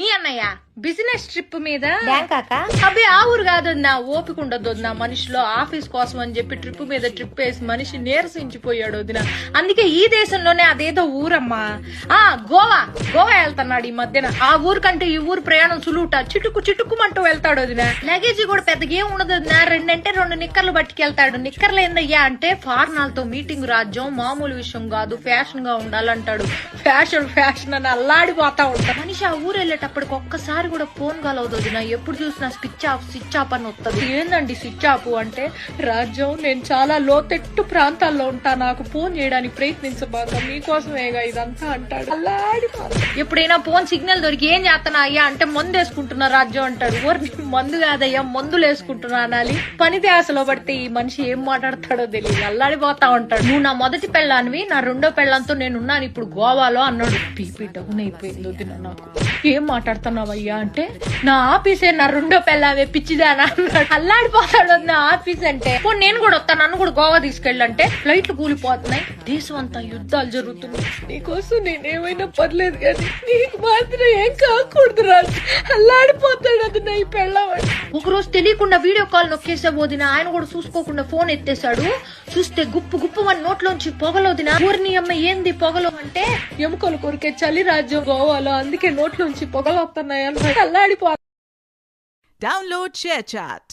మీ అన్నయ్య business trip మీద బ్యాంకాక అబ్బే ఆ ఊరు కాదు నా ఓపిక ఉండదు వదిన మనిషిలో ఆఫీస్ కోసం అని చెప్పి ట్రిప్ మీద ట్రిప్ వేసి మనిషి నీరసించిపోయాడు వదిన. అందుకే ఈ దేశంలోనే అదేదో ఊరమ్మా గోవా వెళ్తున్నాడు ఈ మధ్యన. ఆ ఊరు కంటే ఈ ఊరు ప్రయాణం సులువుట చిటుక్కుమంటూ వెళ్తాడు వదిన. లగేజీ కూడా పెద్దగా ఏం ఉండదు వదిన. 2 నిక్కర్లు పట్టుకెళ్తాడు. నిక్కర్లు ఏందయ్యా అంటే ఫార్నాలతో మీటింగ్ రాజ్యం మామూలు విషయం కాదు, ఫ్యాషన్ గా ఉండాలంటాడు. ఫ్యాషన్ అని అల్లాడిపోతా ఉంటాడు మనిషి. ఆ ఊరు వెళ్ళేటప్పటికి ఒక్కసారి కూడా ఫోన్ కలవదు వదిన. ఎప్పుడు చూసినా స్విచ్ ఆఫ్ అని వస్తుంది. ఏందండి స్విచ్ ఆఫ్ అంటే, రాజ్యం నేను చాలా లోతెట్టు ప్రాంతాల్లో ఉంటా, నాకు ఫోన్ చేయడానికి ప్రయత్నించబాక, మీకోసమేగా ఇదంతా అంటాడు. ఎప్పుడైనా ఫోన్ సిగ్నల్ దొరికి ఏం చేస్తున్నా అయ్యా అంటే మందు వేసుకుంటున్నా రాజ్యం అంటాడు. మందు కాదయ్యా మందులు వేసుకుంటున్నా అనాలి. పని ధ్యాసలో పడితే ఈ మనిషి ఏం మాట్లాడతాడో తెలియదు, అల్లాడిపోతా ఉంటాడు. నువ్వు నా మొదటి పెళ్ళానివి, నా 2వ పెళ్ళంతో నేనున్నాను ఇప్పుడు గోవాలో అన్నాడు. బీపీ డౌన్ అయిపోయింది వదిన నాకు. ఏం మాట్లాడుతున్నావయ్యా అంటే, నా ఆఫీసే నా 2వ పెళ్ళావే పిచ్చిదానా అన్నాడు. అల్లాడిపోతాడు నా ఆఫీస్ అంటే. నేను కూడా వస్తాను, నన్ను కూడా గోవా తీసుకెళ్ళంటే ఫ్లైట్లు కూలిపోతున్నాయి, దేశం అంతా యుద్ధాలు జరుగుతున్నాయి, నీకోసం నేనేమైనా పర్లేదు కానీ నీకు మాత్రం ఏం కాకూడదు రాజు. అల్లాడిపోతాడు అది నా ఈ పెళ్ళావాడు. ఒకరోజు తెలియకుండా వీడియో కాల్ నొక్కేసా వదిన. ఆయన కూడా చూసుకోకుండా ఫోన్ ఎత్తేసాడు. చూస్తే గుప్పు మన నోట్లోంచి పొగలొదిన. ఊరిని అమ్మ ఏంది పొగలు అంటే, ఎముకలు కొరికే చలి రాజ్యం గోవాలో, అందుకే నోట్లోంచి పొగలు వస్తున్నాయి అన్నాడు. అల్లాడిపో. Download ShareChat.